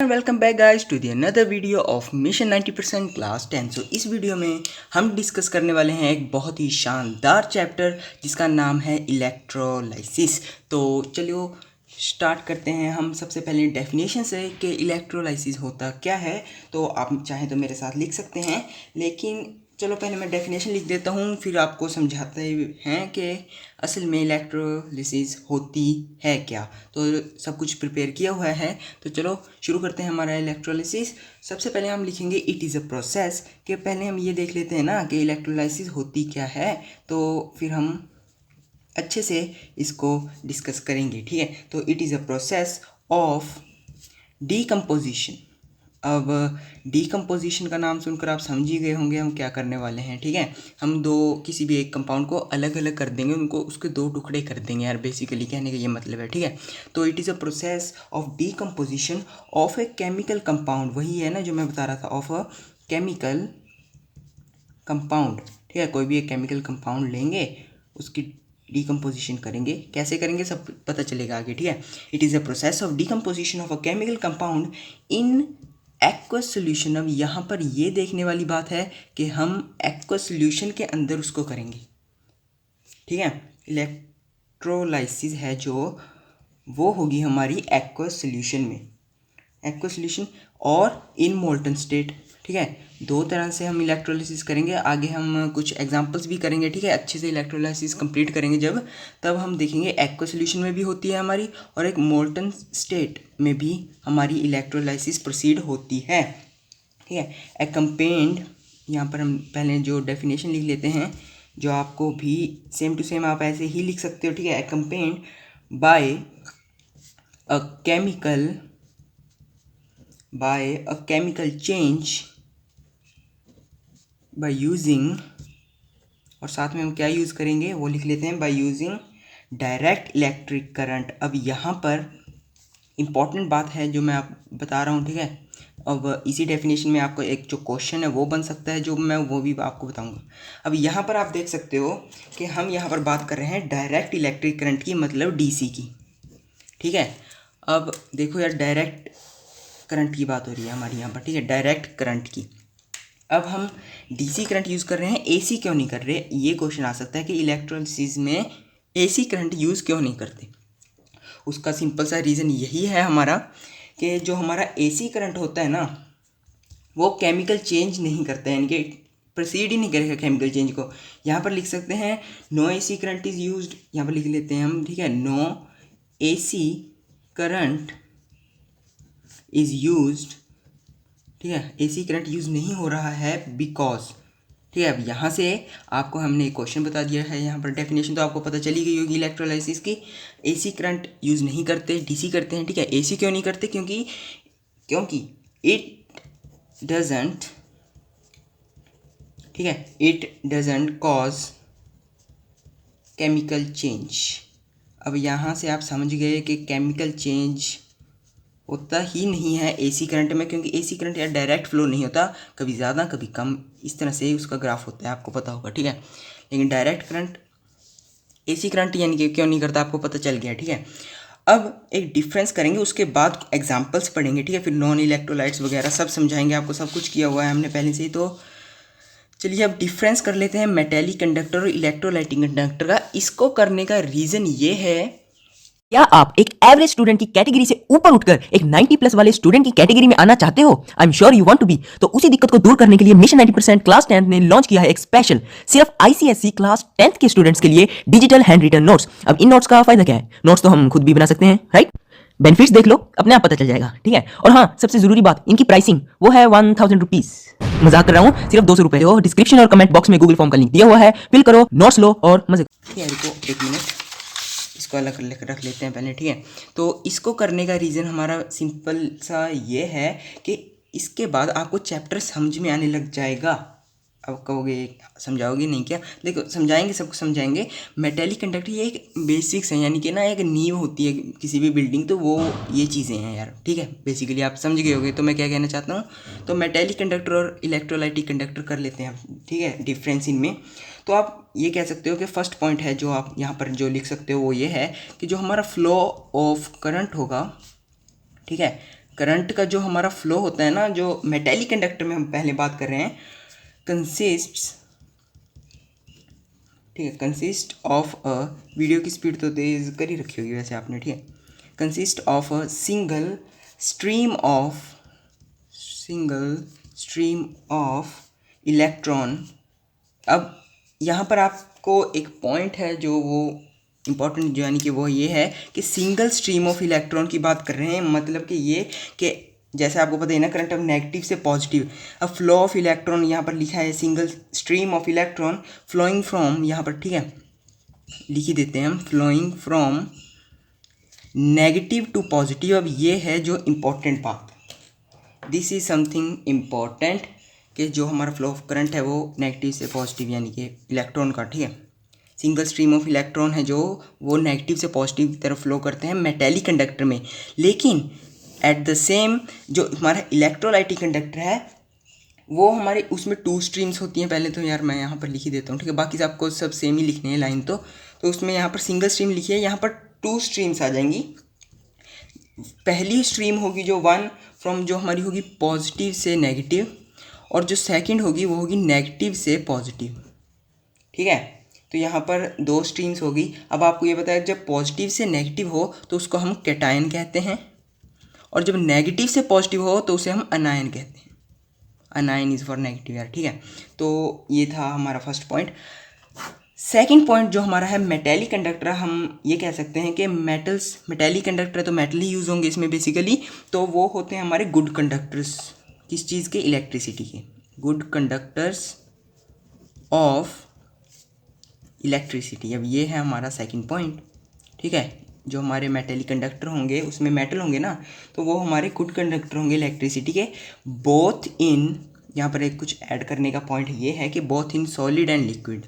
Welcome back guys to the another video of mission 90% class 10। So इस video में हम discuss करने वाले हैं एक बहुत ही शानदार चैप्टर जिसका नाम है इलेक्ट्रोलाइसिस। तो चलिए स्टार्ट करते हैं। हम सबसे पहले डेफिनेशन से कि इलेक्ट्रोलाइसिस होता क्या है। तो आप चाहें तो मेरे साथ लिख सकते हैं, लेकिन चलो पहले मैं डेफिनेशन लिख देता हूँ, फिर आपको समझाते हैं कि असल में इलेक्ट्रोलिसिस होती है क्या। तो सब कुछ प्रिपेयर किया हुआ है, तो चलो शुरू करते हैं हमारा इलेक्ट्रोलिसिस। सबसे पहले हम लिखेंगे इट इज़ अ प्रोसेस, कि पहले हम ये देख लेते हैं ना कि इलेक्ट्रोलाइसिस होती क्या है, तो फिर हम अच्छे से इसको डिस्कस करेंगे। ठीक है, तो it is a process of decomposition. अब डीकम्पोजिशन का नाम सुनकर आप समझ ही गए होंगे हम क्या करने वाले हैं। ठीक है, हम किसी भी एक कंपाउंड को अलग अलग कर देंगे, उनको उसके दो टुकड़े कर देंगे यार, बेसिकली कहने का ये मतलब है। ठीक है, तो it is a process of decomposition of a chemical compound, वही है ना जो मैं बता रहा था, ऑफ अ केमिकल कंपाउंड। ठीक है, कोई भी एक केमिकल कंपाउंड लेंगे, उसकी डीकम्पोजिशन करेंगे, कैसे करेंगे सब पता चलेगा आगे। ठीक है, it is a process of decomposition of a chemical compound in aqueous solution. अब यहाँ पर ये देखने वाली बात है कि हम एक्वस सोल्यूशन के अंदर उसको करेंगे। ठीक है, इलेक्ट्रोलाइसिस है जो वो होगी हमारी एक्वस सोल्यूशन में, एक्वस सोल्यूशन और इन मोल्टन स्टेट। ठीक है, दो तरह से हम इलेक्ट्रोलाइसिस करेंगे। आगे हम कुछ एग्जांपल्स भी करेंगे। ठीक है, अच्छे से इलेक्ट्रोलाइसिस कंप्लीट करेंगे जब, तब हम देखेंगे एक्वस सोल्यूशन में भी होती है हमारी, और एक मोल्टन स्टेट में भी हमारी इलेक्ट्रोलाइसिस प्रोसीड होती है। ठीक है, एकम्पेन्ड, यहाँ पर हम पहले जो डेफिनेशन लिख लेते हैं, जो आपको भी सेम टू सेम आप ऐसे ही लिख सकते हो। ठीक है, accompanied by a chemical by a chemical change by using, और साथ में हम क्या यूज़ करेंगे वो लिख लेते हैं, by using direct electric current. अब यहाँ पर इम्पॉर्टेंट बात है जो मैं आप बता रहा हूँ। ठीक है, अब इसी डेफिनेशन में आपको एक जो क्वेश्चन है वो बन सकता है, जो मैं वो भी आपको बताऊँगा। अब यहाँ पर आप देख सकते हो कि हम यहाँ पर बात कर रहे हैं डायरेक्ट इलेक्ट्रिक करंट की, मतलब डीसी की। ठीक है, अब देखो यार, डायरेक्ट करंट की बात हो रही है हमारी यहाँ पर। ठीक है, डायरेक्ट करंट की। अब हम डीसी करंट यूज़ कर रहे हैं, एसी क्यों नहीं कर रहे। ये क्वेश्चन आ सकता है कि इलेक्ट्रोलिसिस में एसी करंट यूज़ क्यों नहीं करते। उसका सिंपल सा रीज़न यही है हमारा कि जो हमारा एसी करंट होता है ना, वो केमिकल चेंज नहीं करता है, यानी कि प्रोसीड ही नहीं करेगा केमिकल चेंज को। यहाँ पर लिख सकते हैं no AC current is used, यहाँ पर लिख लेते हैं हम। ठीक है, no AC current is used. ठीक है, एसी करंट यूज़ नहीं हो रहा है बिकॉज। ठीक है, अब यहाँ से आपको हमने एक क्वेश्चन बता दिया है, यहाँ पर डेफिनेशन तो आपको पता चली गई होगी इलेक्ट्रोलाइसिस की। एसी करंट यूज़ नहीं करते, डीसी करते हैं। ठीक है, एसी क्यों नहीं करते, क्योंकि इट डजेंट, ठीक है, it doesn't cause chemical change. अब यहाँ से आप समझ गए कि केमिकल चेंज होता ही नहीं है एसी करंट में, क्योंकि एसी करंट यार डायरेक्ट फ्लो नहीं होता, कभी ज़्यादा कभी कम, इस तरह से उसका ग्राफ होता है, आपको पता होगा। ठीक है, लेकिन डायरेक्ट करंट एसी करंट यानी कि क्यों नहीं करता, आपको पता चल गया। ठीक है, अब एक डिफरेंस करेंगे, उसके बाद एग्जांपल्स पढ़ेंगे। ठीक है, फिर नॉन इलेक्ट्रोलाइट्स वगैरह सब समझाएंगे आपको, सब कुछ किया हुआ है हमने पहले से ही। तो चलिए अब डिफरेंस कर लेते हैं मेटेलिक कंडक्टर और इलेक्ट्रोलाइटिक कंडक्टर का। इसको करने का रीज़न ये है, क्या आप एक एवरेज स्टूडेंट की कैटेगरी से ऊपर उठकर एक 90 प्लस वाले स्टूडेंट की कैटेगरी में आना चाहते हो? I am sure you want to be. तो उसी दिक्कत को दूर करने के लिए मिशन 90% क्लास 10 ने लॉन्च किया है एक स्पेशल सिर्फ आईसीएसई क्लास 10 के स्टूडेंट्स के लिए डिजिटल हैंड रिटन नोट्स। अब इन नोट्स का फायदा क्या है? नोट्स तो हम खुद भी बना सकते हैं, राइट? बेनिफिट्स देख लो, अपने आप पता चल जाएगा। ठीक है, और हाँ, सबसे जरूरी बात, इनकी प्राइसिंग वो है 1000 रुपीज। मजाक कर रहा हूँ, सिर्फ 200 रुपए हो। डिस्क्रिप्शन और कमेंट बॉक्स में गूगल फॉर्म का लिंक दिया हुआ है, फिल करो, नोट्स लो और मजे। ठीक है, रुको एक मिनट, इसको अलग रख लेते हैं पहले। ठीक है, तो इसको करने का रीज़न हमारा सिंपल सा ये है कि इसके बाद आपको चैप्टर समझ में आने लग जाएगा। अब कहोगे समझाओगे नहीं क्या, देखो समझाएंगे, सबको समझाएंगे। मेटेलिक कंडक्टर ये एक बेसिक्स है, यानी कि ना एक नींव होती है किसी भी बिल्डिंग, तो वो ये चीज़ें हैं यार। ठीक है, बेसिकली आप समझ गए होगे तो मैं क्या कहना चाहता हूँ। तो मेटेलिक कंडक्टर और इलेक्ट्रोलाइटिक कंडक्टर कर लेते हैं हम। ठीक है, डिफरेंस इनमें। तो आप ये कह सकते हो कि फर्स्ट पॉइंट है जो आप यहाँ पर जो लिख सकते हो वो ये है कि जो हमारा फ्लो ऑफ करंट होगा, ठीक है, करंट का जो हमारा फ्लो होता है ना, जो मेटेलिक कंडक्टर में हम पहले बात कर रहे हैं, कंसिस्ट्स, ठीक है, कंसिस्ट ऑफ अ, वीडियो की स्पीड तो तेज़ कर ही रखी होगी वैसे आपने, ठीक है, consist of a single stream of electron. अब यहाँ पर आपको एक पॉइंट है जो वो इम्पॉर्टेंट, जो यानी कि वो ये है कि सिंगल स्ट्रीम ऑफ इलेक्ट्रॉन की बात कर रहे हैं, मतलब कि ये कि जैसे आपको पता है ना, करंट अब नेगेटिव से पॉजिटिव, अब फ्लो ऑफ इलेक्ट्रॉन यहाँ पर लिखा है, single stream of electron flowing from, यहाँ पर ठीक है लिख ही देते हैं हम, flowing from negative to positive. अब ये है जो इम्पोर्टेंट बात, दिस इज समथिंग इम्पॉर्टेंट, कि जो हमारा फ्लो ऑफ करंट है वो नेगेटिव से पॉजिटिव यानी कि इलेक्ट्रॉन का, ठीक है, सिंगल स्ट्रीम ऑफ इलेक्ट्रॉन है जो वो नेगेटिव से पॉजिटिव की तरफ फ्लो करते हैं मेटेलिक कंडक्टर में। लेकिन एट द सेम जो हमारा इलेक्ट्रोलाइटिक कंडक्टर है वो हमारे उसमें 2 स्ट्रीम्स होती हैं। पहले तो यार मैं यहाँ पर लिख ही देता हूँ, ठीक है, बाकी आपको सब सेम ही लिखने हैं लाइन, तो उसमें यहाँ पर सिंगल स्ट्रीम लिखी है, यहाँ पर 2 स्ट्रीम्स आ जाएंगी। पहली स्ट्रीम होगी जो 1 फ्रॉम, जो हमारी होगी पॉजिटिव से नेगेटिव, और जो सेकंड होगी वो होगी नेगेटिव से पॉजिटिव, ठीक है। तो यहाँ पर 2 स्ट्रीम्स होगी। अब आपको ये बताया जब पॉजिटिव से नेगेटिव हो तो उसको हम कैटायन कहते हैं, और जब नेगेटिव से पॉजिटिव हो तो उसे हम अनायन कहते हैं। अनायन इज़ फॉर नेगेटिव यार, ठीक है। तो ये था हमारा फर्स्ट पॉइंट। सेकंड पॉइंट जो हमारा है मेटेलिक कंडक्टर, हम ये कह सकते हैं कि मेटेलिक कंडक्टर तो मेटल ही यूज़ होंगे इसमें बेसिकली, तो वो होते हैं हमारे गुड कंडक्टर्स, किस चीज़ के, इलेक्ट्रिसिटी के, गुड कंडक्टर्स ऑफ इलेक्ट्रिसिटी। अब ये है हमारा सेकंड पॉइंट, ठीक है, जो हमारे मेटेलिक कंडक्टर होंगे उसमें मेटल होंगे ना, तो वो हमारे गुड कंडक्टर होंगे इलेक्ट्रिसिटी के, बोथ इन, यहाँ पर एक कुछ ऐड करने का पॉइंट ये है कि both in solid and liquid,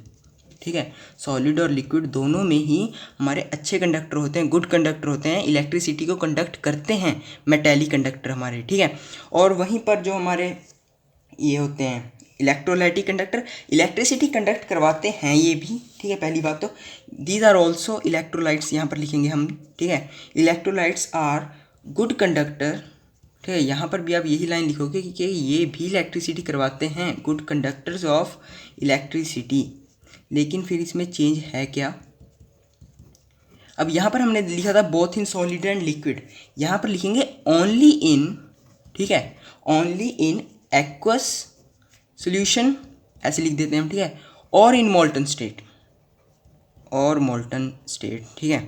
ठीक है, सॉलिड और लिक्विड दोनों में ही हमारे अच्छे कंडक्टर होते हैं, गुड कंडक्टर होते हैं, इलेक्ट्रिसिटी को कंडक्ट करते हैं मेटेलिक कंडक्टर हमारे, ठीक है। और वहीं पर जो हमारे ये होते हैं इलेक्ट्रोलाइटिक कंडक्टर, इलेक्ट्रिसिटी कंडक्ट करवाते हैं ये भी, ठीक है। पहली बात तो दीज आर ऑल्सो इलेक्ट्रोलाइट्स, यहाँ पर लिखेंगे हम, ठीक है, इलेक्ट्रोलाइट्स आर गुड कंडक्टर, ठीक है। यहाँ पर भी आप यही लाइन लिखोगे कि ये भी इलेक्ट्रिसिटी करवाते हैं, गुड कंडक्टर्स ऑफ इलेक्ट्रिसिटी। लेकिन फिर इसमें चेंज है क्या, अब यहाँ पर हमने लिखा था both in solid and liquid, यहाँ पर लिखेंगे ओनली इन, ठीक है, ओनली इन एक्वस सॉल्यूशन, ऐसे लिख देते हैं हम, ठीक है, और इन मोल्टन स्टेट, और मोल्टन स्टेट, ठीक है।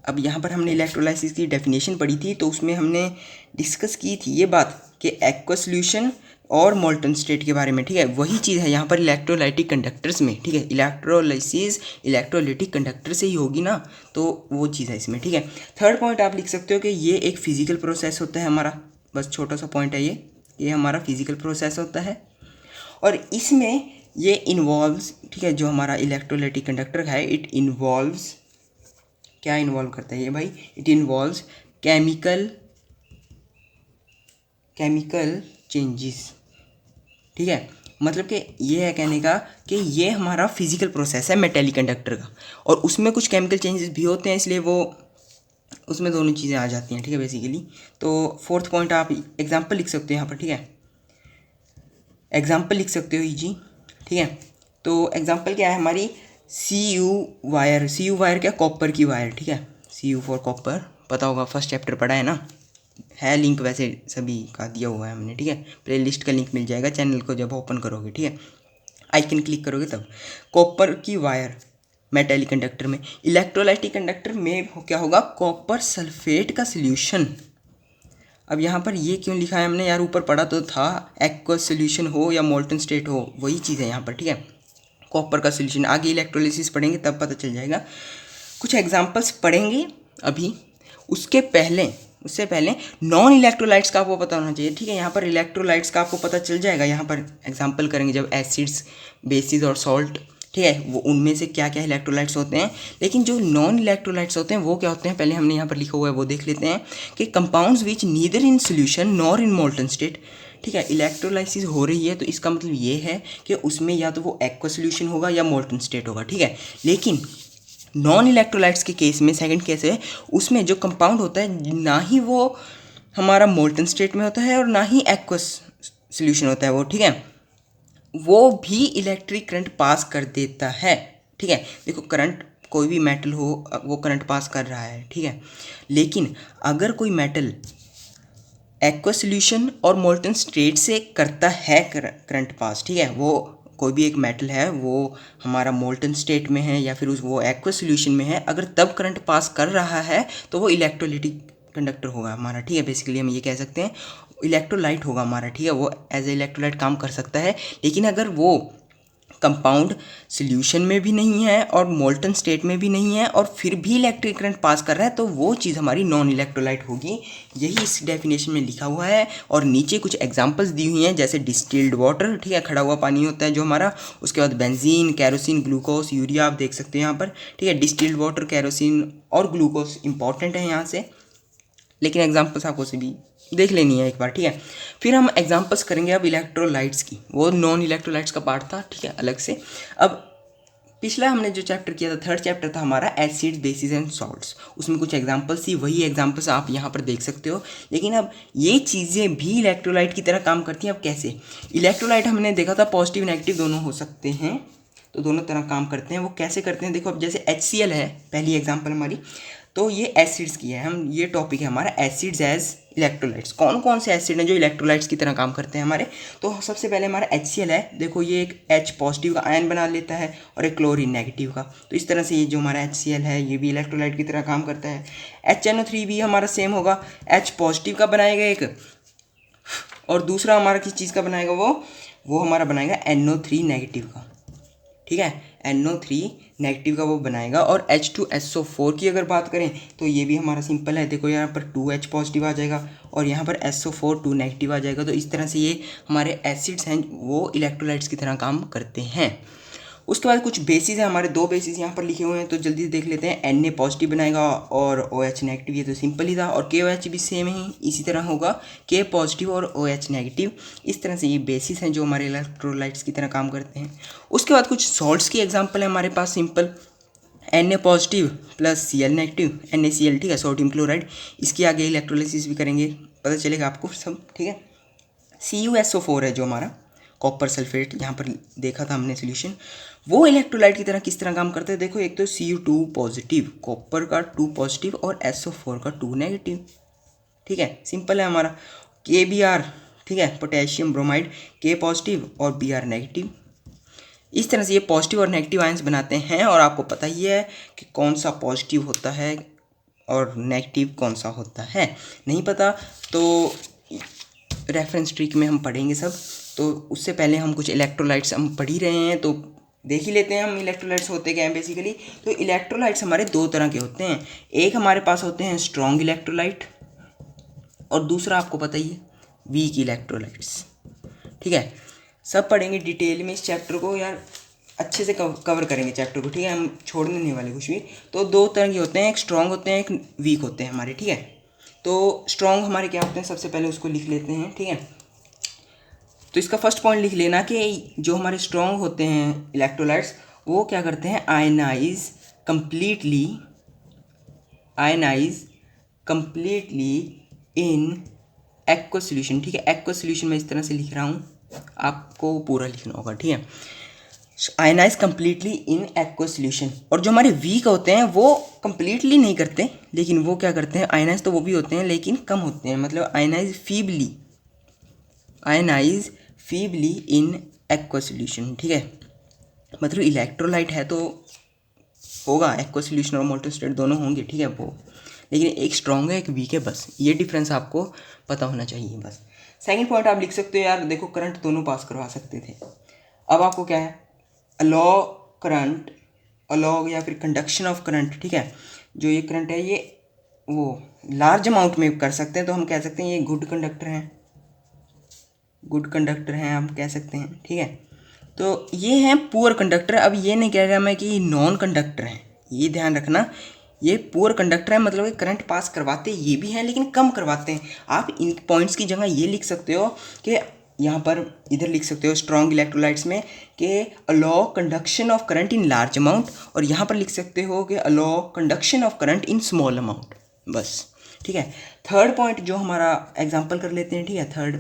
अब यहाँ पर हमने इलेक्ट्रोलाइसिस की डेफिनेशन पढ़ी थी, तो उसमें हमने डिस्कस की थी ये बात कि एक्वस सॉल्यूशन और मोल्टन स्टेट के बारे में, ठीक है। वही चीज़ है यहाँ पर इलेक्ट्रोलाइटिक कंडक्टर्स में, ठीक है, इलेक्ट्रोलाइसिस इलेक्ट्रोलाइटिक कंडक्टर से ही होगी ना, तो वो चीज़ है इसमें, ठीक है। थर्ड पॉइंट आप लिख सकते हो कि ये एक फिजिकल प्रोसेस होता है हमारा, बस छोटा सा पॉइंट है ये हमारा फिजिकल प्रोसेस होता है, और इसमें ये इन्वॉल्व्स, ठीक है, जो हमारा इलेक्ट्रोलाइटिक कंडक्टर है, इट इन्वॉल्व्स, क्या इन्वॉल्व करता है ये भाई, इट इन्वॉल्व्स केमिकल चेंजेस, ठीक है। मतलब कि ये है कहने का कि ये हमारा फिजिकल प्रोसेस है मेटेलिक कंडक्टर का, और उसमें कुछ केमिकल चेंजेस भी होते हैं, इसलिए वो उसमें दोनों चीज़ें आ जाती हैं, ठीक है, बेसिकली। तो फोर्थ पॉइंट आप एग्जाम्पल लिख सकते हो यहाँ पर, ठीक है, एग्जाम्पल लिख सकते हो जी, ठीक है। तो एग्जाम्पल क्या है हमारी, सी यू वायर क्या, कॉपर की वायर, ठीक है, सी यू फॉर कॉपर, पता होगा फर्स्ट चैप्टर पढ़ा है ना, है लिंक वैसे सभी का दिया हुआ है हमने, ठीक है, प्लेलिस्ट का लिंक मिल जाएगा चैनल को जब ओपन करोगे, ठीक है, आइकन क्लिक करोगे तब। कॉपर की वायर मेटेलिक कंडक्टर में, इलेक्ट्रोलाइटिक कंडक्टर में क्या होगा, कॉपर सल्फेट का सोल्यूशन। अब यहाँ पर ये क्यों लिखा है हमने यार, ऊपर पढ़ा तो था एक्वस सोल्यूशन हो या मोल्टन स्टेट हो, वही चीज़ है यहाँ पर, ठीक है, कॉपर का सोल्यूशन। आगे इलेक्ट्रोलिसिस पढ़ेंगे तब पता चल जाएगा, कुछ एग्जांपल्स पढ़ेंगे अभी, उससे पहले नॉन इलेक्ट्रोलाइट्स का आपको पता होना चाहिए, ठीक है। यहाँ पर इलेक्ट्रोलाइट्स का आपको पता चल जाएगा, यहाँ पर एग्जांपल करेंगे जब एसिड्स, बेसिस और सॉल्ट, ठीक है, वो उनमें से क्या क्या इलेक्ट्रोलाइट्स होते हैं। लेकिन जो नॉन इलेक्ट्रोलाइट्स होते हैं वो क्या होते हैं, पहले हमने यहाँ पर लिखा हुआ है वो देख लेते हैं कि compounds which neither in solution nor in molten state, ठीक है, इलेक्ट्रोलाइसिस हो रही है तो इसका मतलब ये है कि उसमें या तो वो एक्वस सोल्यूशन होगा या मोल्टन स्टेट होगा, ठीक है। लेकिन नॉन इलेक्ट्रोलाइट्स के केस में, सेकंड केस है, उसमें जो कंपाउंड होता है ना ही वो हमारा मोल्टन स्टेट में होता है और ना ही एक्वस सॉल्यूशन होता है वो, ठीक है। वो भी इलेक्ट्रिक करंट पास कर देता है, ठीक है। देखो करंट, कोई भी मेटल हो वो करंट पास कर रहा है, ठीक है। लेकिन अगर कोई मेटल एक्वा सॉल्यूशन और मोल्टन स्टेट से करता है करंट पास, ठीक है, वो कोई भी एक मेटल है वो हमारा मोल्टन स्टेट में है या फिर वो एक्वा सॉल्यूशन में है, अगर तब करंट पास कर रहा है तो वो इलेक्ट्रोलाइटिक कंडक्टर होगा हमारा, ठीक है। बेसिकली हम ये कह सकते हैं इलेक्ट्रोलाइट होगा हमारा, ठीक है। वो एज ए इलेक्ट्रोलाइट काम कर सकता है। लेकिन अगर वो कंपाउंड सॉल्यूशन में भी नहीं है और मोल्टन स्टेट में भी नहीं है और फिर भी इलेक्ट्रिक करंट पास कर रहा है तो वो चीज़ हमारी नॉन इलेक्ट्रोलाइट होगी। यही इस डेफिनेशन में लिखा हुआ है। और नीचे कुछ एग्जांपल्स दी हुई हैं, जैसे डिस्टिल्ड वाटर, ठीक है, खड़ा हुआ पानी होता है जो हमारा। उसके बाद बेंजीन, केरोसिन, ग्लूकोज, यूरिया आप देख सकते हैं यहाँ पर, ठीक है। डिस्टिल्ड वाटर, केरोसिन और ग्लूकोज इंपॉर्टेंट है यहाँ से, लेकिन एग्जाम्पल्स आपको से भी देख लेनी है एक बार, ठीक है। फिर हम एग्जाम्पल्स करेंगे अब इलेक्ट्रोलाइट्स की, वो नॉन इलेक्ट्रोलाइट्स का पार्ट था, ठीक है, अलग से। अब पिछला हमने जो चैप्टर किया था, थर्ड चैप्टर था हमारा एसिड्स, बेसिस एंड सॉल्ट्स, उसमें कुछ एग्जाम्पल्स थी, वही एग्जाम्पल्स आप यहाँ पर देख सकते हो। लेकिन अब ये चीज़ें भी इलेक्ट्रोलाइट की तरह काम करती हैं। अब कैसे? इलेक्ट्रोलाइट हमने देखा था पॉजिटिव नेगेटिव दोनों हो सकते हैं, तो दोनों तरह काम करते हैं। वो कैसे करते हैं देखो, अब जैसे HCl है पहली एग्जाम्पल हमारी, तो ये एसिड्स की है, हम ये टॉपिक है हमारा एसिड्स एज इलेक्ट्रोलाइट्स। कौन कौन से एसिड हैं जो इलेक्ट्रोलाइट्स की तरह काम करते हैं हमारे? तो सबसे पहले हमारा HCl है, देखो ये एक H पॉजिटिव का आयन बना लेता है और एक क्लोरीन नेगेटिव का, तो इस तरह से ये जो हमारा HCl है ये भी इलेक्ट्रोलाइट की तरह काम करता है। HNO3 भी हमारा सेम होगा, H पॉजिटिव का बनाएगा एक, और दूसरा हमारा किस चीज़ का बनाएगा, वो हमारा बनाएगा NO3 नेगेटिव का, ठीक है, NO3 नेगेटिव का वो बनाएगा। और H2SO4 की अगर बात करें तो ये भी हमारा सिंपल है, देखो यहाँ पर 2H पॉजिटिव आ जाएगा और यहाँ पर SO4 2 नेगेटिव आ जाएगा। तो इस तरह से ये हमारे एसिड्स हैं वो इलेक्ट्रोलाइट्स की तरह काम करते हैं। उसके बाद कुछ बेसिस है हमारे, दो बेसिस यहाँ पर लिखे हुए हैं, तो जल्दी से देख लेते हैं। Na पॉजिटिव बनाएगा और OH नेगेटिव, ये तो सिंपल ही था। और KOH भी सेम ही इसी तरह होगा, K पॉजिटिव और OH नेगेटिव। इस तरह से ये बेसिस हैं जो हमारे इलेक्ट्रोलाइट्स की तरह काम करते हैं। उसके बाद कुछ सॉल्ट्स की एग्जाम्पल है हमारे पास, simple Na positive plus Cl negative, NaCl, ठीक है, सोडियम क्लोराइड। इसकी आगे इलेक्ट्रोलाइसिस भी करेंगे, पता चलेगा आपको सब, ठीक है। CuSO4 है जो हमारा कॉपर सल्फेट, यहाँ पर देखा था हमने सोल्यूशन, वो इलेक्ट्रोलाइट की तरह किस तरह काम करते हैं देखो। एक तो Cu2 पॉजिटिव, कॉपर का 2 पॉजिटिव और SO4 का 2 नेगेटिव, ठीक है, सिंपल है हमारा। KBr, ठीक है, पोटेशियम ब्रोमाइड, K पॉजिटिव और Br नेगेटिव। इस तरह से ये पॉजिटिव और नेगेटिव आयंस बनाते हैं। और आपको पता ही है कि कौन सा पॉजिटिव होता है और नेगेटिव कौन सा होता है। नहीं पता तो रेफरेंस ट्रिक में हम पढ़ेंगे सब, तो उससे पहले हम कुछ इलेक्ट्रोलाइट्स हम पढ़ ही रहे हैं तो देख ही लेते हैं हम इलेक्ट्रोलाइट्स होते क्या हैं बेसिकली। तो इलेक्ट्रोलाइट्स हमारे दो तरह के होते हैं, एक हमारे पास होते हैं स्ट्रॉन्ग इलेक्ट्रोलाइट और दूसरा आपको पता ही है वीक इलेक्ट्रोलाइट्स, ठीक है। सब पढ़ेंगे डिटेल में इस चैप्टर को यार, अच्छे से कवर करेंगे चैप्टर को, ठीक है, हम छोड़ने नहीं वाले कुछ भी। तो दो तरह के होते हैं, एक स्ट्रॉन्ग होते हैं एक वीक होते हैं हमारे, ठीक है। तो स्ट्रॉन्ग हमारे क्या होते हैं, सबसे पहले उसको लिख लेते हैं, ठीक है। तो इसका फर्स्ट पॉइंट लिख लेना कि जो हमारे स्ट्रॉन्ग होते हैं इलेक्ट्रोलाइट्स वो क्या करते हैं, ionise completely in aqua solution, ठीक है। एक्वा सॉल्यूशन मैं इस तरह से लिख रहा हूँ, आपको पूरा लिखना होगा, ठीक है। Ionise completely in aqua solution. और जो हमारे वीक होते हैं वो कंप्लीटली नहीं करते, लेकिन वो क्या करते हैं, आयनाइज तो वो भी होते हैं लेकिन कम होते हैं, मतलब ionise feebly in aqua solution, ठीक है। मतलब इलेक्ट्रोलाइट है तो होगा एक्वा सॉल्यूशन और मोल्टन स्टेट दोनों होंगे, ठीक है वो, लेकिन एक स्ट्रॉन्ग है एक वीक है, बस ये डिफरेंस आपको पता होना चाहिए बस। सेकंड पॉइंट आप लिख सकते हो यार, देखो करंट दोनों पास करवा सकते थे। अब आपको क्या है, अलो या फिर कंडक्शन ऑफ करंट, ठीक है। जो ये करंट है ये वो लार्ज अमाउंट में कर सकते हैं, तो हम कह सकते हैं ये गुड कंडक्टर हैं हम कह सकते हैं, ठीक है। तो ये हैं पुअर कंडक्टर। अब ये नहीं कह रहा मैं कि नॉन कंडक्टर हैं, ये ध्यान रखना, ये पुअर कंडक्टर है, मतलब कि करंट पास करवाते ये भी हैं लेकिन कम करवाते हैं। आप इन पॉइंट्स की जगह ये लिख सकते हो कि यहाँ पर इधर लिख सकते हो स्ट्रॉन्ग इलेक्ट्रोलाइट्स में कि allow conduction of current in large amount, और यहाँ पर लिख सकते हो कि allow conduction of current in small amount, बस ठीक है। थर्ड पॉइंट जो हमारा एग्जाम्पल कर लेते हैं, ठीक है। थर्ड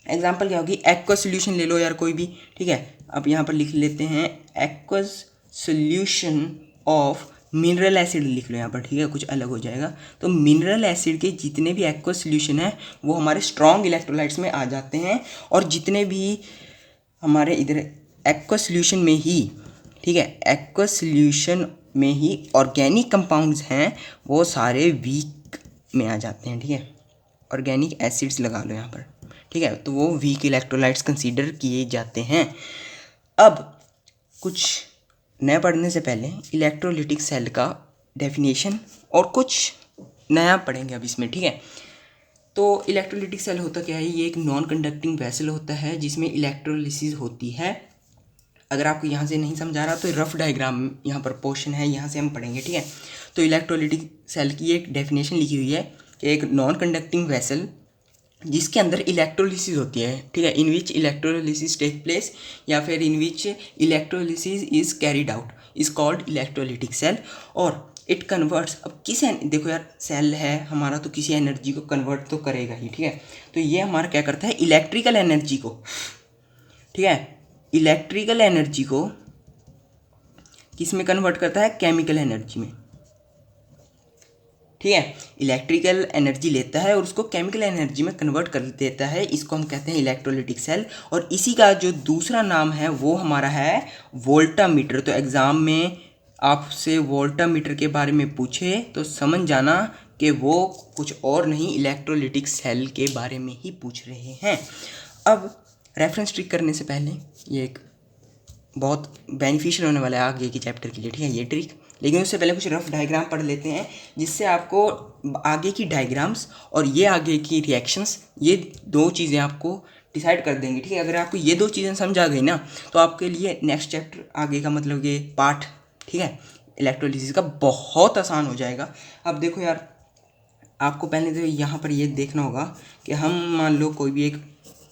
एग्जाम्पल क्या होगी, एक्वस सोल्यूशन ले लो यार कोई भी, ठीक है। अब यहाँ पर लिख लेते हैं aqueous solution of mineral acid लिख लो यहाँ पर, ठीक है, कुछ अलग हो जाएगा। तो मिनरल एसिड के जितने भी एक्वस सोल्यूशन है वो हमारे स्ट्रॉन्ग इलेक्ट्रोलाइट्स में आ जाते हैं, और जितने भी हमारे इधर एक्वस सोल्यूशन में ही, ठीक है, एक्वस सोल्यूशन में ही ऑर्गेनिक कंपाउंड्स हैं वो सारे वीक में आ जाते हैं, ठीक है। ऑर्गेनिक एसिड्स लगा लो यहाँ पर, ठीक है, तो वो वीक इलेक्ट्रोलाइट्स कंसीडर किए जाते हैं। अब कुछ नया पढ़ने से पहले इलेक्ट्रोलिटिक सेल का डेफिनेशन और कुछ नया पढ़ेंगे अब इसमें, ठीक है। तो इलेक्ट्रोलिटिक सेल होता क्या है, ये एक नॉन कंडक्टिंग वेसल होता है जिसमें इलेक्ट्रोलिसिस होती है। अगर आपको यहाँ से नहीं समझा रहा तो रफ डायग्राम यहाँ पर पोर्शन है, यहाँ से हम पढ़ेंगे, ठीक है। तो इलेक्ट्रोलिटिक सेल की एक डेफिनेशन लिखी हुई है कि एक नॉन कंडक्टिंग वेसल जिसके अंदर इलेक्ट्रोलिसिस होती है, ठीक है, in which electrolysis take place या फिर in which electrolysis is carried out is called electrolytic cell. और इट कन्वर्ट्स, अब किस देखो यार सेल है हमारा तो किसी एनर्जी को कन्वर्ट तो करेगा ही, ठीक है। तो ये हमारा क्या करता है, इलेक्ट्रिकल एनर्जी को, ठीक है, इलेक्ट्रिकल एनर्जी को किस में कन्वर्ट करता है, केमिकल एनर्जी में, ठीक है। इलेक्ट्रिकल एनर्जी लेता है और उसको केमिकल एनर्जी में कन्वर्ट कर देता है, इसको हम कहते हैं इलेक्ट्रोलिटिक सेल। और इसी का जो दूसरा नाम है वो हमारा है वोल्टामीटर। तो एग्ज़ाम में आपसे वोल्टामीटर के बारे में पूछे तो समझ जाना कि वो कुछ और नहीं, इलेक्ट्रोलिटिक सेल के बारे में ही पूछ रहे हैं। अब रेफरेंस ट्रिक करने से पहले ये एक बहुत बेनिफिशियल होने वाला है आगे के चैप्टर के लिए, ठीक है, ये ट्रिक। लेकिन उससे पहले कुछ रफ डायग्राम पढ़ लेते हैं जिससे आपको आगे की डायग्राम्स और ये आगे की रिएक्शंस, ये दो चीज़ें आपको डिसाइड कर देंगी, ठीक है। अगर आपको ये दो चीज़ें समझ आ गई ना तो आपके लिए नेक्स्ट चैप्टर आगे का मतलब ये पार्ट, ठीक है, इलेक्ट्रोलिसिस का बहुत आसान हो जाएगा। अब देखो यार, आपको पहले तो यहाँ पर ये देखना होगा कि हम मान लो कोई भी एक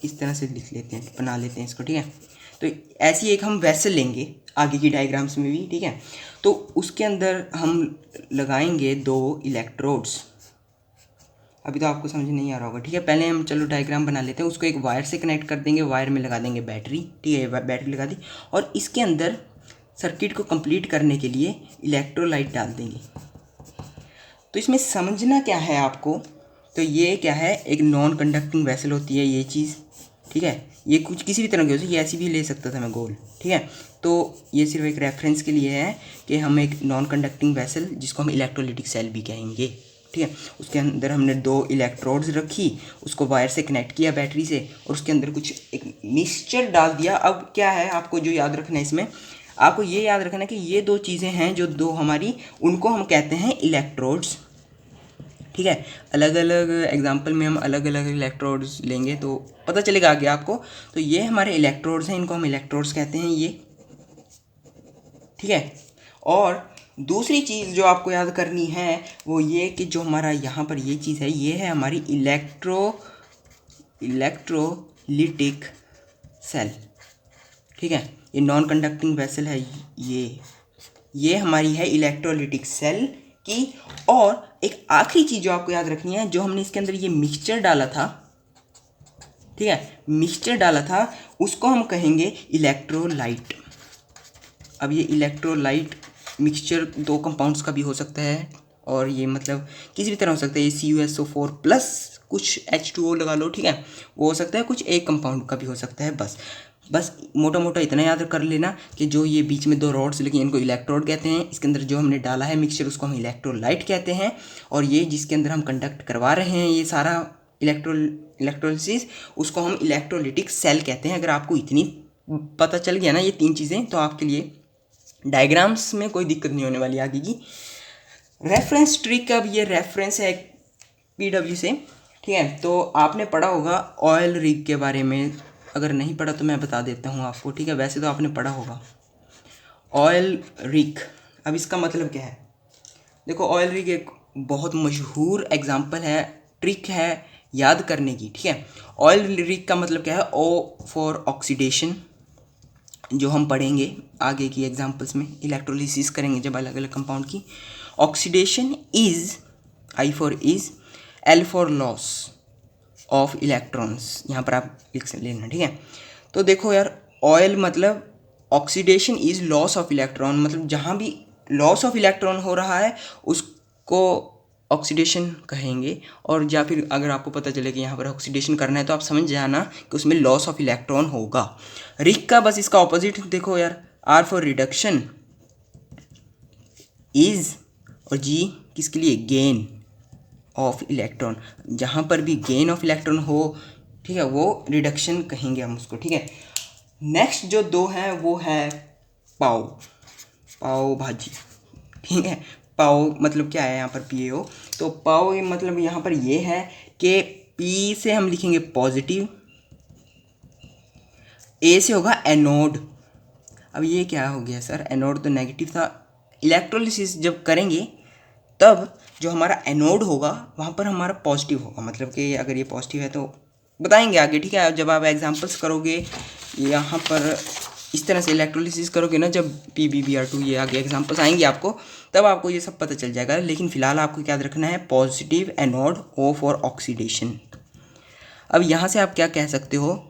इस तरह से लिख लेते हैं, बना लेते हैं इसको, ठीक है। तो ऐसी एक हम वेसल लेंगे आगे की डायग्राम्स में भी, ठीक है। तो उसके अंदर हम लगाएंगे 2 इलेक्ट्रोड्स। अभी तो आपको समझ नहीं आ रहा होगा, ठीक है। पहले हम चलो डायग्राम बना लेते हैं, उसको एक वायर से कनेक्ट कर देंगे, वायर में लगा देंगे बैटरी, ठीक है, बैटरी लगा दी, और इसके अंदर सर्किट को कंप्लीट करने के लिए इलेक्ट्रोलाइट डाल देंगे। तो इसमें समझना क्या है आपको, तो ये क्या है, एक नॉन कंडक्टिंग वेसल होती है ये चीज़, ठीक है। ये कुछ किसी भी तरह की हो सकती है, ये ऐसी भी ले सकता था मैं गोल, ठीक है। तो ये सिर्फ एक रेफरेंस के लिए है कि हम एक नॉन कंडक्टिंग वेसल जिसको हम इलेक्ट्रोलिटिक सेल भी कहेंगे, ठीक है, उसके अंदर हमने 2 इलेक्ट्रोड्स रखी, उसको वायर से कनेक्ट किया बैटरी से, और उसके अंदर कुछ एक मिक्सचर डाल दिया। अब क्या है आपको जो याद रखना है इसमें, आपको ये याद रखना है कि ये 2 चीज़ें हैं जो 2 हमारी, उनको हम कहते हैं इलेक्ट्रोड्स, ठीक है। अलग अलग एग्जाम्पल में हम अलग अलग इलेक्ट्रोड्स लेंगे तो पता चलेगा आगे आपको। तो ये हमारे इलेक्ट्रोड्स हैं, इनको हम इलेक्ट्रोड्स कहते हैं ये, ठीक है। और दूसरी चीज़ जो आपको याद करनी है वो ये कि जो हमारा यहाँ पर ये चीज़ है, ये है हमारी इलेक्ट्रोलिटिक सेल, ठीक है। ये नॉन कंडक्टिंग वेसल है, ये हमारी है इलेक्ट्रोलिटिक सेल की। और एक आखिरी चीज़ जो आपको याद रखनी है, जो हमने इसके अंदर ये मिक्सचर डाला था, ठीक है, मिक्सचर डाला था, उसको हम कहेंगे इलेक्ट्रोलाइट। अब ये इलेक्ट्रोलाइट मिक्सचर 2 कंपाउंड्स का भी हो सकता है, और ये मतलब किसी भी तरह हो सकता है, ये CuSO4 प्लस कुछ H2O लगा लो, ठीक है, वो हो सकता है, कुछ एक कंपाउंड का भी हो सकता है। बस मोटा मोटा इतना याद कर लेना कि जो ये बीच में 2 रॉड्स लगी इनको इलेक्ट्रोड कहते हैं, इसके अंदर जो हमने डाला है मिक्सचर उसको हम इलेक्ट्रोलाइट कहते हैं, और ये जिसके अंदर हम कंडक्ट करवा रहे हैं ये सारा इलेक्ट्रोलिसिस, उसको हम इलेक्ट्रोलिटिक सेल कहते हैं। अगर आपको इतनी पता चल गया ना ये 3 चीज़ें, तो आपके लिए डायग्राम्स में कोई दिक्कत नहीं होने वाली आगे की। रेफरेंस ट्रिक, अब ये रेफरेंस है PW से, ठीक है। तो आपने पढ़ा होगा ऑयल रिग के बारे में, अगर नहीं पढ़ा तो मैं बता देता हूँ आपको, ठीक है। वैसे तो आपने पढ़ा होगा ऑयल रिग। अब इसका मतलब क्या है, देखो ऑयल रिग एक बहुत मशहूर एग्जाम्पल है, ट्रिक है याद करने की, ठीक है। ऑयल रिग का मतलब क्या है, O फॉर ऑक्सीडेशन, जो हम पढ़ेंगे आगे की एग्जाम्पल्स में, इलेक्ट्रोलिसिस करेंगे जब अलग अलग कंपाउंड की। Oxidation is, I for is, L for loss of electrons, यहाँ पर आप लिख लेना, ठीक है। तो देखो यार, ऑयल मतलब oxidation is loss of electron, मतलब जहाँ भी लॉस ऑफ इलेक्ट्रॉन हो रहा है उसको ऑक्सीडेशन कहेंगे। और या फिर अगर आपको पता चले कि यहाँ पर ऑक्सीडेशन करना है तो आप समझ जाना कि उसमें लॉस ऑफ इलेक्ट्रॉन होगा। रिक का बस इसका ऑपोजिट देखो यार, आर फॉर रिडक्शन इज, और जी किसके लिए, गेन ऑफ इलेक्ट्रॉन, जहाँ पर भी गेन ऑफ इलेक्ट्रॉन हो, ठीक है, वो रिडक्शन कहेंगे हम उसको, ठीक है। नेक्स्ट जो दो हैं वो है पाव, पाव भाजी, ठीक है। पाव मतलब क्या है यहाँ पर, PAO। तो पाव मतलब यहाँ पर ये है कि P से हम लिखेंगे पॉजिटिव, A से होगा एनोड। अब ये क्या हो गया सर, एनोड तो नेगेटिव था। इलेक्ट्रोलिसिस जब करेंगे तब जो हमारा एनोड होगा वहाँ पर हमारा पॉजिटिव होगा, मतलब कि अगर ये पॉजिटिव है तो बताएंगे आगे, ठीक है। जब आप एग्जांपल्स करोगे यहाँ पर इस तरह से इलेक्ट्रोलिसिस करोगे ना, जब PbBr2 ये आगे एग्जांपल्स आएंगे आपको, तब आपको ये सब पता चल जाएगा। लेकिन फिलहाल आपको याद रखना है positive anode, O for oxidation. अब यहाँ से आप क्या कह सकते हो,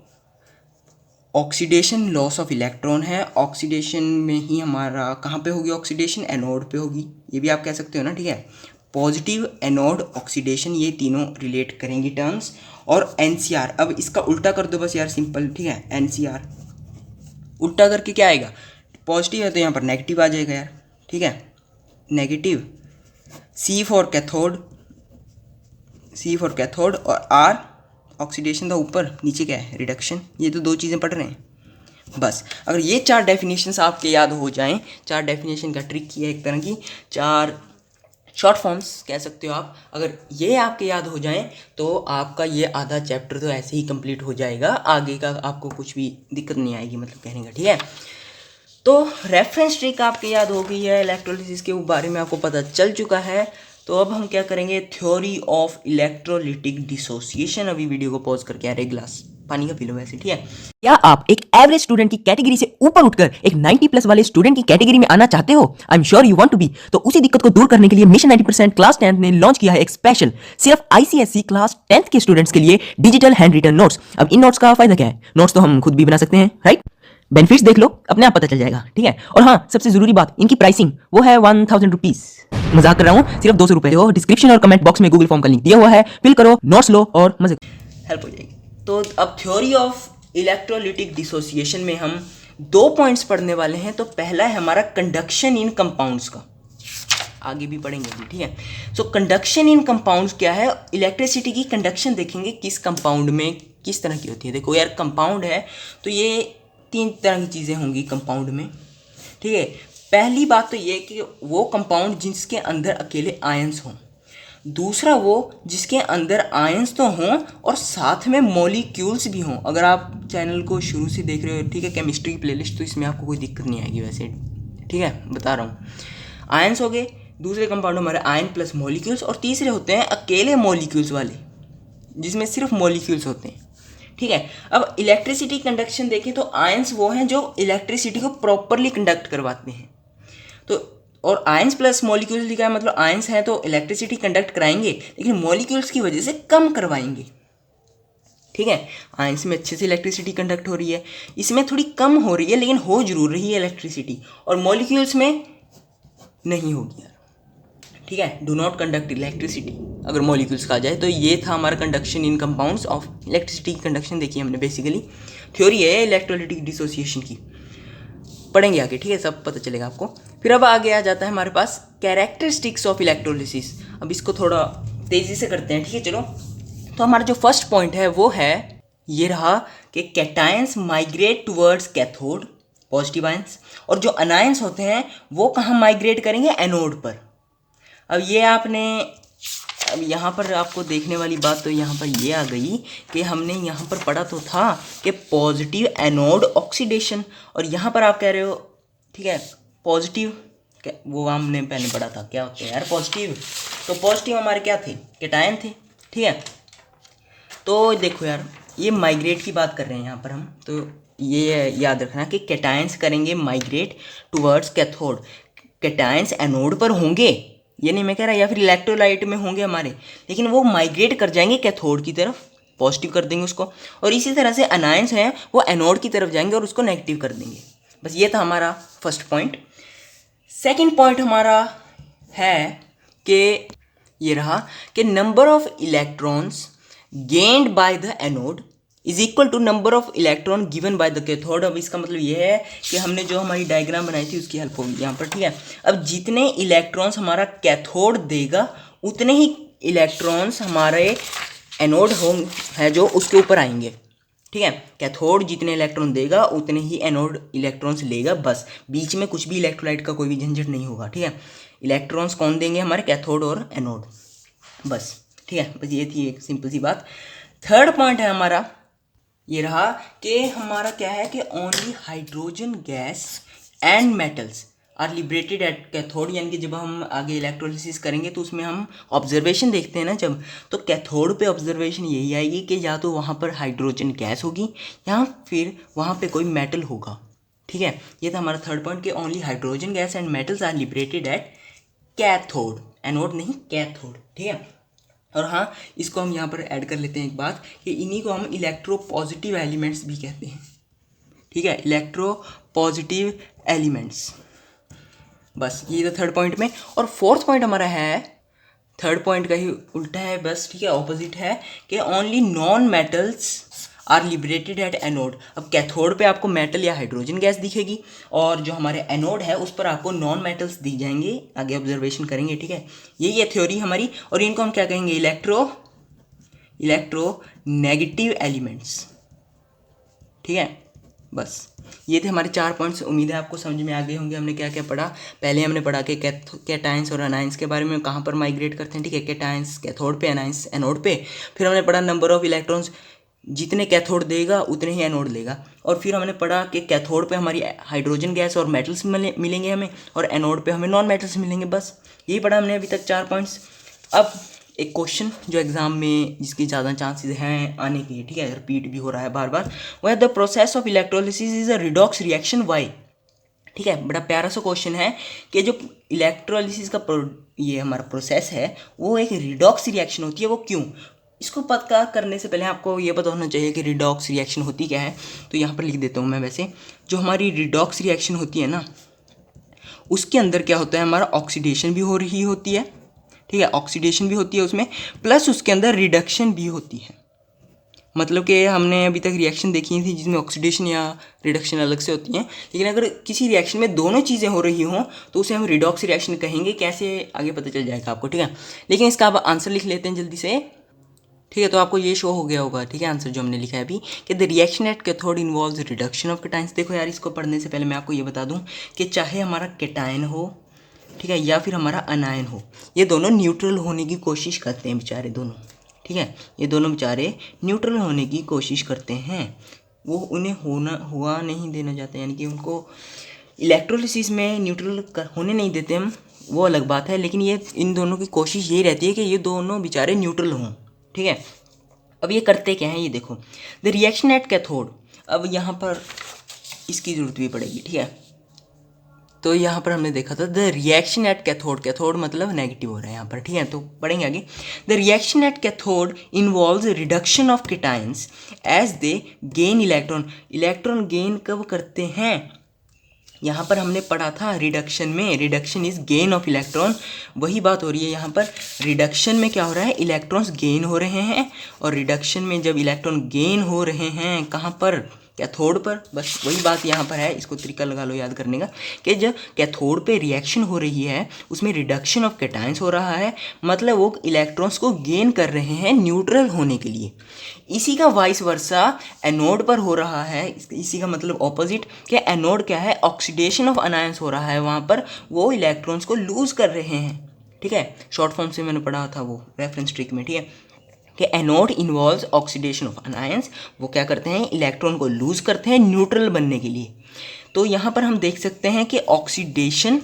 ऑक्सीडेशन लॉस ऑफ इलेक्ट्रॉन है, ऑक्सीडेशन में ही हमारा कहाँ पे होगी ऑक्सीडेशन, एनोड पे होगी, ये भी आप कह सकते हो ना, ठीक है। पॉजिटिव एनोड ऑक्सीडेशन, ये तीनों रिलेट करेंगी टर्म्स। और NCR, अब इसका उल्टा कर दो बस यार, सिंपल, ठीक है। NCR उल्टा करके क्या आएगा, पॉजिटिव है तो यहाँ पर नेगेटिव आ जाएगा यार, ठीक है, negative. C for cathode, C for cathode, और R ऑक्सीडेशन था ऊपर, नीचे क्या है, रिडक्शन। ये तो दो चीज़ें पढ़ रहे हैं बस। अगर ये चार डेफिनेशंस आपके याद हो जाएं, चार डेफिनेशन का ट्रिक की है एक तरह की, चार शॉर्ट फॉर्म्स कह सकते हो आप, अगर ये आपके याद हो जाएं तो आपका ये आधा चैप्टर तो ऐसे ही कंप्लीट हो जाएगा, आगे का आपको कुछ भी दिक्कत नहीं आएगी, मतलब कहने का, ठीक है। तो रेफरेंस ट्रिक आपके याद हो गई है, इलेक्ट्रोलिसिस के बारे में आपको पता चल चुका है। तो अब हम क्या करेंगे, थ्योरी ऑफ इलेक्ट्रोलिटिक डिसोसिएशन। अभी वीडियो को पॉज करके यार एक गिलास पानी का पी लो वैसे, ठीक है। क्या आप एक एवरेज स्टूडेंट की कैटेगरी से ऊपर उठकर एक 90 प्लस वाले स्टूडेंट की कैटेगरी में आना चाहते हो? I am sure you want to be. तो उसी दिक्कत को दूर करने के लिए मिशन 90% क्लास 10 ने लॉन्च किया है एक स्पेशल सिर्फ ICSE क्लास 10 के स्टूडेंट्स के लिए डिजिटल हैंड रिटन नोट्स। अब इन नोट्स का फायदा क्या है, नोट्स तो हम खुद भी बना सकते हैं, राइट। बेनिफिट्स देख लो, अपने आप पता चल जाएगा, ठीक है। और हाँ, सबसे जरूरी बात, इनकी प्राइसिंग वो है 1000 रुपीज, मजाक कर रहा हूँ, सिर्फ 200 रुपए हो। डिस्क्रिप्शन और कमेंट बॉक्स में गूगल फॉर्म का लिंक दिया हुआ है, फिल करो, नोट्स लो और मजे हेल्प हो जाएगी। तो अब थ्योरी ऑफ इलेक्ट्रोलिटिक डिसोसिएशन में हम 2 पॉइंट्स पढ़ने वाले हैं। तो पहला है हमारा कंडक्शन इन कंपाउंड्स का, आगे भी पढ़ेंगे अभी, ठीक है। सो कंडक्शन इन कंपाउंड्स क्या है, इलेक्ट्रिसिटी की कंडक्शन देखेंगे किस कंपाउंड में किस तरह की होती है। देखो यार, कंपाउंड है तो ये 3 तरह की चीज़ें होंगी कंपाउंड में, ठीक है। पहली बात तो ये कि वो कंपाउंड जिसके अंदर अकेले आयंस हों, दूसरा वो जिसके अंदर आयंस तो हों और साथ में मॉलिक्यूल्स भी हों। अगर आप चैनल को शुरू से देख रहे हो, ठीक है, केमिस्ट्री की प्लेलिस्ट, तो इसमें आपको कोई दिक्कत नहीं आएगी वैसे, ठीक है, बता रहा हूँ। आयंस हो गए, दूसरे कंपाउंड हमारे आयन प्लस मॉलिक्यूल्स, और तीसरे होते हैं अकेले मॉलिक्यूल्स वाले, जिसमें सिर्फ मॉलिक्यूल्स होते हैं, ठीक है। अब इलेक्ट्रिसिटी कंडक्शन देखें तो आयंस वो हैं जो इलेक्ट्रिसिटी को प्रॉपरली कंडक्ट करवाते हैं। तो और आयंस प्लस मॉलिक्यूल्स लिखा है, मतलब आयंस हैं तो इलेक्ट्रिसिटी कंडक्ट कराएंगे, लेकिन मॉलिक्यूल्स की वजह से कम करवाएंगे, ठीक है। आयंस में अच्छे से इलेक्ट्रिसिटी कंडक्ट हो रही है, इसमें थोड़ी कम हो रही है, लेकिन हो जरूर रही है इलेक्ट्रिसिटी, और मॉलिक्यूल्स में नहीं होगी यार, ठीक है। डू नॉट कंडक्ट इलेक्ट्रिसिटी अगर मॉलिक्यूल्स का जाए। तो ये था हमारा conduction in compounds of electricity की कंडक्शन देखी हमने, बेसिकली थ्योरी है इलेक्ट्रोलिटिक डिसोसिएशन की, पढ़ेंगे आगे, ठीक है, सब पता चलेगा आपको। फिर अब आगे आ जाता है हमारे पास कैरेक्टरिस्टिक्स ऑफ इलेक्ट्रोलिसिस। अब इसको थोड़ा तेज़ी से करते हैं, ठीक है, चलो। तो हमारा जो फर्स्ट पॉइंट है वो है ये रहा कि cations migrate towards cathode, positive ions, और जो अनायंस होते हैं वो कहाँ माइग्रेट करेंगे, एनोड पर। अब ये आपने, अब यहाँ पर आपको देखने वाली बात तो यहाँ पर ये आ गई कि हमने यहाँ पर पढ़ा तो था कि पॉजिटिव एनोड ऑक्सीडेशन, और यहाँ पर आप कह रहे हो, ठीक है, पॉजिटिव, वो हमने पहले पढ़ा था क्या होता है यार पॉजिटिव। तो पॉजिटिव हमारे क्या थे, कैटायन थे, ठीक है। तो देखो यार, ये माइग्रेट की बात कर रहे हैं यहाँ पर हम, तो ये याद रखना कि कैटायंस करेंगे migrate towards cathode. Cations anode पर होंगे ये नहीं मैं कह रहा, या फिर इलेक्ट्रोलाइट में होंगे हमारे, लेकिन वो माइग्रेट कर जाएंगे कैथोड की तरफ, पॉजिटिव कर देंगे उसको, और इसी तरह से अनायंस हैं वो एनोड की तरफ जाएंगे और उसको नेगेटिव कर देंगे। बस ये था हमारा फर्स्ट पॉइंट। सेकंड पॉइंट हमारा है कि ये रहा कि number of electrons gained by the anode is equal to number of electron given by the cathode. अब इसका मतलब ये है कि हमने जो हमारी डायग्राम बनाई थी उसकी हेल्प होगी यहाँ पर, ठीक है। अब जितने इलेक्ट्रॉन्स हमारा कैथोड देगा उतने ही इलेक्ट्रॉन्स हमारे एनोड है जो उसके ऊपर आएंगे, ठीक है। कैथोड जितने इलेक्ट्रॉन देगा उतने ही एनोड इलेक्ट्रॉन्स लेगा, बस बीच में कुछ भी इलेक्ट्रोलाइट का कोई भी झंझट नहीं होगा, ठीक है। इलेक्ट्रॉन्स कौन देंगे? हमारे कैथोड और एनोड, बस, ठीक है। बस ये थी एक सिंपल सी बात। थर्ड पॉइंट है हमारा ये रहा कि हमारा क्या है कि only hydrogen gas and metals are liberated at cathode, यानी कि जब हम आगे इलेक्ट्रोलिसिस करेंगे तो उसमें हम ऑब्जर्वेशन देखते हैं ना जब, तो कैथोड पे ऑब्जर्वेशन यही आएगी कि या तो वहाँ पर हाइड्रोजन गैस होगी या फिर वहाँ पे कोई मेटल होगा, ठीक है। ये था हमारा थर्ड पॉइंट कि only hydrogen gas and metals are liberated at cathode, anode नहीं कैथोड, ठीक है। और हाँ, इसको हम यहाँ पर ऐड कर लेते हैं एक बात कि इन्हीं को हम इलेक्ट्रो पॉजिटिव एलिमेंट्स भी कहते हैं, ठीक है, इलेक्ट्रो पॉजिटिव एलिमेंट्स। बस ये तो थर्ड पॉइंट में। और फोर्थ पॉइंट हमारा है, थर्ड पॉइंट का ही उल्टा है बस, ठीक है, ऑपोजिट है कि only non metals are liberated at anode. अब कैथोड पे आपको मेटल या हाइड्रोजन गैस दिखेगी और जो हमारे एनोड है उस पर आपको नॉन मेटल्स दिख जाएंगे, आगे ऑब्जर्वेशन करेंगे, ठीक है। यही है थ्योरी हमारी, और इनको हम क्या कहेंगे? इलेक्ट्रो नेगेटिव एलिमेंट्स, ठीक है। बस ये थे हमारे 4 पॉइंट्स। उम्मीद है आपको समझ में आ गए होंगे हमने क्या क्या पढ़ा। पहले हमने पढ़ा कि कैटायंस और अनायंस के बारे में, कहाँ पर माइग्रेट करते हैं, ठीक है, कैटायंस कैथोड पे, अनायंस एनोड पे। फिर हमने पढ़ा नंबर ऑफ इलेक्ट्रॉन्स, जितने कैथोड देगा उतने ही एनोड लेगा। और फिर हमने पढ़ा कि कैथोड पे हमारी हाइड्रोजन गैस और मेटल्स मिलेंगे हमें, और एनोड पे हमें नॉन मेटल्स मिलेंगे। बस यही पढ़ा हमने अभी तक 4 पॉइंट्स। अब एक क्वेश्चन जो एग्जाम में जिसकी ज़्यादा चांसेस हैं आने की, ठीक है, रिपीट भी हो रहा है बार बार, वह the process of electrolysis is a redox reaction why, ठीक है। बड़ा प्यारा सा क्वेश्चन है कि जो इलेक्ट्रोलिसिस का ये हमारा प्रोसेस है वो एक रिडॉक्स रिएक्शन होती है, वो क्यों? इसको पता करने से पहले आपको ये पता होना चाहिए कि रिडॉक्स रिएक्शन होती क्या है। तो यहाँ पर लिख देता हूँ मैं। वैसे जो हमारी रिडॉक्स रिएक्शन होती है ना, उसके अंदर क्या होता है, हमारा ऑक्सीडेशन भी हो रही होती है, ठीक है, ऑक्सीडेशन भी होती है उसमें, प्लस उसके अंदर रिडक्शन भी होती है। मतलब कि हमने अभी तक रिएक्शन देखी थी जिसमें ऑक्सीडेशन या रिडक्शन अलग से होती हैं, लेकिन अगर किसी रिएक्शन में दोनों चीज़ें हो रही हों तो उसे हम रिडॉक्स रिएक्शन कहेंगे। कैसे, आगे पता चल जाएगा आपको, ठीक है। लेकिन इसका आप आंसर लिख लेते हैं जल्दी से, ठीक है। तो आपको ये शो हो गया होगा, ठीक है, आंसर जो हमने लिखा है अभी कि the reaction at cathode involves reduction of cations. देखो यार, इसको पढ़ने से पहले मैं आपको ये बता दूं कि चाहे हमारा कैटायन हो, ठीक है, या फिर हमारा अनायन हो, ये दोनों न्यूट्रल होने की कोशिश करते हैं बेचारे दोनों, ठीक है। ये दोनों बेचारे न्यूट्रल होने की कोशिश करते हैं, वो उन्हें हुआ नहीं देना चाहते, यानी कि उनको इलेक्ट्रोलिसिस में न्यूट्रल होने नहीं देते हम, वो अलग बात है। लेकिन ये इन दोनों की कोशिश यही रहती है कि ये दोनों बेचारे न्यूट्रल हों, ठीक है। अब ये करते क्या हैं, ये देखो, द रिएक्शन एट कैथोड। अब यहाँ पर इसकी ज़रूरत भी पड़ेगी, ठीक है। तो यहाँ पर हमने देखा था the reaction at cathode, cathode मतलब नेगेटिव हो रहा है यहाँ पर, ठीक है। तो पढ़ेंगे आगे, the reaction at cathode involves reduction of cations as they gain electron. Electron gain कब करते हैं? यहाँ पर हमने पढ़ा था रिडक्शन में, reduction is gain of electron, वही बात हो रही है यहाँ पर। रिडक्शन में क्या हो रहा है, इलेक्ट्रॉन्स गेन हो रहे हैं, और रिडक्शन में जब इलेक्ट्रॉन गेन हो रहे हैं कहाँ पर, कैथोड पर। बस वही बात यहाँ पर है, इसको तरीका लगा लो याद करने का कि जब कैथोड पे रिएक्शन हो रही है उसमें रिडक्शन ऑफ कैटायंस हो रहा है, मतलब वो इलेक्ट्रॉन्स को गेन कर रहे हैं न्यूट्रल होने के लिए। इसी का वाइस वर्सा एनोड पर हो रहा है, इसी का मतलब ऑपोजिट कि एनोड क्या है, ऑक्सीडेशन ऑफ अनायंस हो रहा है, वहाँ पर वो इलेक्ट्रॉन्स को लूज़ कर रहे हैं, ठीक है। शॉर्ट फॉर्म से मैंने पढ़ा था वो रेफरेंस ट्रिक में, ठीक है, कि anode involves oxidation of anions. वो क्या करते हैं, इलेक्ट्रॉन को लूज़ करते हैं न्यूट्रल बनने के लिए। तो यहाँ पर हम देख सकते हैं कि ऑक्सीडेशन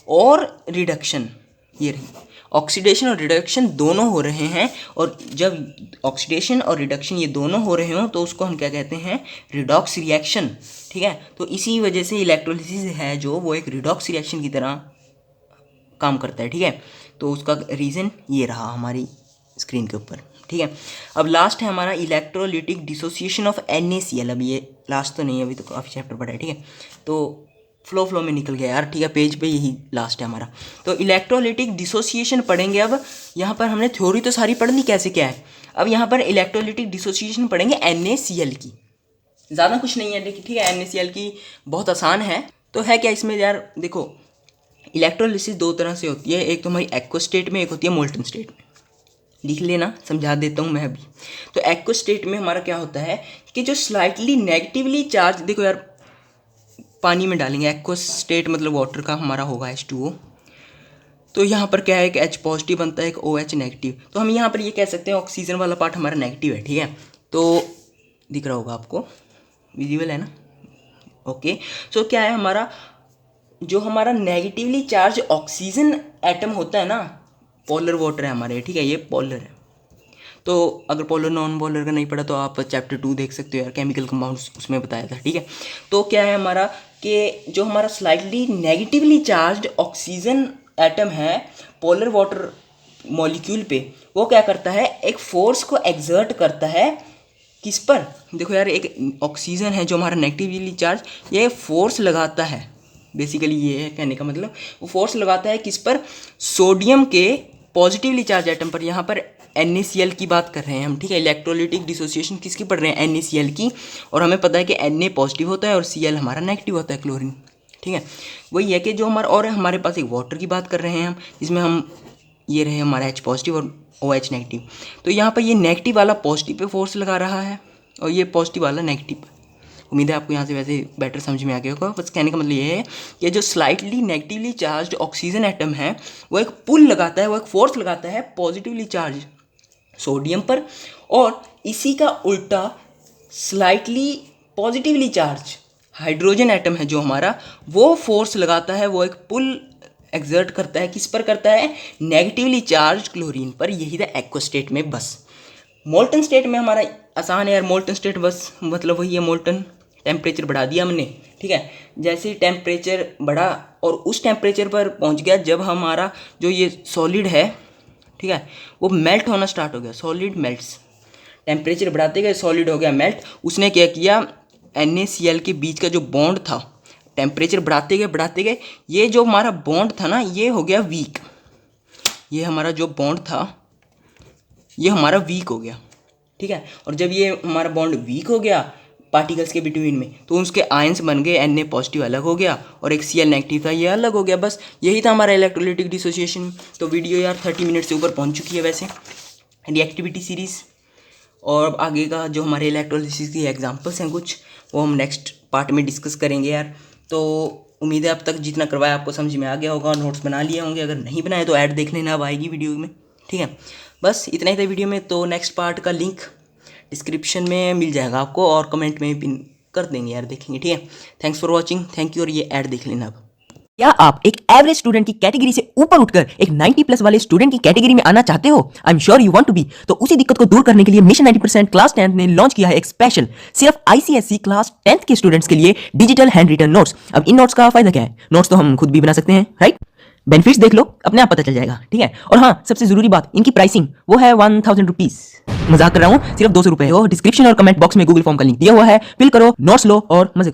और रिडक्शन, ये रही, ऑक्सीडेशन और रिडक्शन दोनों हो रहे हैं, और जब ऑक्सीडेशन और रिडक्शन ये दोनों हो रहे हों तो उसको हम क्या कहते हैं, रिडॉक्स रिएक्शन, ठीक है। तो इसी वजह से इलेक्ट्रोलिसिस है जो वो एक रिडॉक्स रिएक्शन की तरह काम करता है, ठीक है। तो उसका रीज़न ये रहा हमारी स्क्रीन के ऊपर, ठीक है। अब लास्ट है हमारा इलेक्ट्रोलिटिक डिसोसिएशन ऑफ NaCl। अब ये लास्ट तो नहीं है, अभी तो काफ़ी चैप्टर पढ़ा है, ठीक है। तो फ्लो में निकल गया यार, ठीक है, पेज पे यही लास्ट है हमारा। तो इलेक्ट्रोलिटिक डिसोसिएशन पढ़ेंगे। अब यहाँ पर हमने थ्योरी तो सारी पढ़ ली कैसे क्या है, अब यहाँ पर इलेक्ट्रोलिटिक डिसोसिएशन पढ़ेंगे NaCl की। ज़्यादा कुछ नहीं है लेकिन, ठीक है, NaCl की बहुत आसान है। तो है क्या इसमें यार, देखो इलेक्ट्रोलिसिस दो तरह से होती है, एक तो हमारी एक्वस स्टेट में, एक होती है मोल्टन स्टेट में। लिख लेना, समझा देता हूँ मैं अभी। तो एक्वस स्टेट में हमारा क्या होता है कि जो स्लाइटली नेगेटिवली चार्ज, देखो यार पानी में डालेंगे, एक्वस स्टेट मतलब वाटर का हमारा होगा H2O। तो यहाँ पर क्या है, एक H पॉजिटिव बनता है, एक OH नेगेटिव। तो हम यहाँ पर ये कह सकते हैं ऑक्सीजन वाला पार्ट हमारा नेगेटिव है, ठीक है। तो दिख रहा होगा आपको, विजिबल है ना, ओके। सो क्या है हमारा, जो हमारा नेगेटिवली चार्ज ऑक्सीजन एटम होता है ना, पोलर वाटर है हमारे, ठीक है, ये पोलर है। तो अगर पोलर नॉन पोलर का नहीं पढ़ा तो आप चैप्टर 2 देख सकते हो यार, केमिकल कंपाउंड्स, उसमें बताया था, ठीक है। तो क्या है हमारा कि जो हमारा slightly negatively charge oxygen atom है पोलर वाटर मॉलिक्यूल पे, वो क्या करता है, एक फोर्स को एक्सर्ट करता है किस पर, देखो यार एक ऑक्सीजन है जो हमारा नेगेटिवली चार्ज, ये फोर्स लगाता है, बेसिकली ये है कहने का मतलब, वो फोर्स लगाता है किस पर, सोडियम के पॉजिटिवली चार्ज एटम पर। यहाँ पर NaCl की बात कर रहे हैं हम, ठीक है। इलेक्ट्रोलिटिक डिसोसिएशन किसकी पढ़ रहे हैं, NaCl की। और हमें पता है कि Na पॉजिटिव होता है और Cl हमारा नेगेटिव होता है, क्लोरीन, ठीक है। वही है कि जो हमारा, और हमारे पास एक वाटर की बात कर रहे हैं हम, जिसमें हम ये रहे हमारा H पॉजिटिव और OH नेगेटिव। तो यहाँ पर ये नेगेटिव वाला पॉजिटिव पे फोर्स लगा रहा है और ये पॉजिटिव वाला नेगेटिव। उम्मीद है आपको यहाँ से वैसे बेटर समझ में आ गया होगा। बस कहने का मतलब ये है कि जो slightly negatively charge oxygen atom है वो एक पुल लगाता है, वो एक फोर्स लगाता है पॉजिटिवली चार्ज सोडियम पर, और इसी का उल्टा slightly positively charge hydrogen atom है जो हमारा, वो फोर्स लगाता है, वो एक पुल एक्सर्ट करता है, किस पर करता है, नेगेटिवली चार्ज क्लोरीन पर। यही था एक्वस स्टेट में। बस मोल्टन स्टेट में हमारा आसान है यार, मोल्टन स्टेट बस मतलब वही है, मोल्टन टेम्परेचर बढ़ा दिया हमने, ठीक है। जैसे ही टेम्परेचर बढ़ा और उस टेम्परेचर पर पहुंच गया जब हमारा जो ये सॉलिड है, ठीक है, वो मेल्ट होना स्टार्ट हो गया, सॉलिड मेल्ट्स, टेम्परेचर बढ़ाते गए सॉलिड हो गया मेल्ट। उसने क्या किया, NaCl के बीच का जो बॉन्ड था, टेम्परेचर बढ़ाते गए ये जो हमारा बॉन्ड था ना, ये हो गया वीक, ये हमारा जो बॉन्ड था ये हमारा वीक हो गया, ठीक है। और जब ये हमारा बॉन्ड वीक हो गया पार्टिकल्स के बिटवीन में, तो उसके आयंस बन गए, Na पॉजिटिव अलग हो गया और एक Cl नेगेटिव था, ये अलग हो गया। बस यही था हमारा इलेक्ट्रोलिटिक डिसोसिएशन। तो वीडियो यार 30 मिनट से ऊपर पहुंच चुकी है वैसे, रिएक्टिविटी सीरीज़, और आगे का जो हमारे इलेक्ट्रोलिसिस की एग्जांपल्स हैं कुछ, वो हम नेक्स्ट पार्ट में डिस्कस करेंगे यार। तो उम्मीद है अब तक जितना करवाया आपको समझ में आ गया होगा, नोट्स बना लिए होंगे, अगर नहीं बनाए तो ऐड देख लेना, अब आएगी वीडियो में, ठीक है। बस इतना ही था वीडियो में। तो नेक्स्ट पार्ट का लिंक डिस्क्रिप्शन में मिल जाएगा आपको, और कमेंट में पिन कर देंगे यार, देखेंगे, ठीक है। Thanks for watching, thank you. और ये ऐड देख लेना अब। क्या आप एक एवरेज स्टूडेंट की कैटेगरी से ऊपर उठकर एक 90+ वाले स्टूडेंट की कैटेगरी में आना चाहते हो? I am sure you want to be. तो उसी दिक्कत को दूर करने के लिए मिशन 90% क्लास 10 ने लॉन्च किया है एक स्पेशल सिर्फ ICSE क्लास 10 के स्टूडेंट्स के लिए डिजिटल हैंड रिटन नोट्स। अब इन नोट्स का फायदा क्या है? नोट्स तो हम खुद भी बना सकते हैं, राइट? बेनिफिट्स देख लो, अपने आप पता चल जाएगा, ठीक है। और हाँ, सबसे जरूरी बात, इनकी प्राइसिंग वो है 1000 रुपीज। मजाक कर रहा हूँ, सिर्फ 200 रुपए। डिस्क्रिप्शन और कमेंट बॉक्स में गूगल फॉर्म का लिंक दिया हुआ है, फिल करो, नोट्स लो और मजे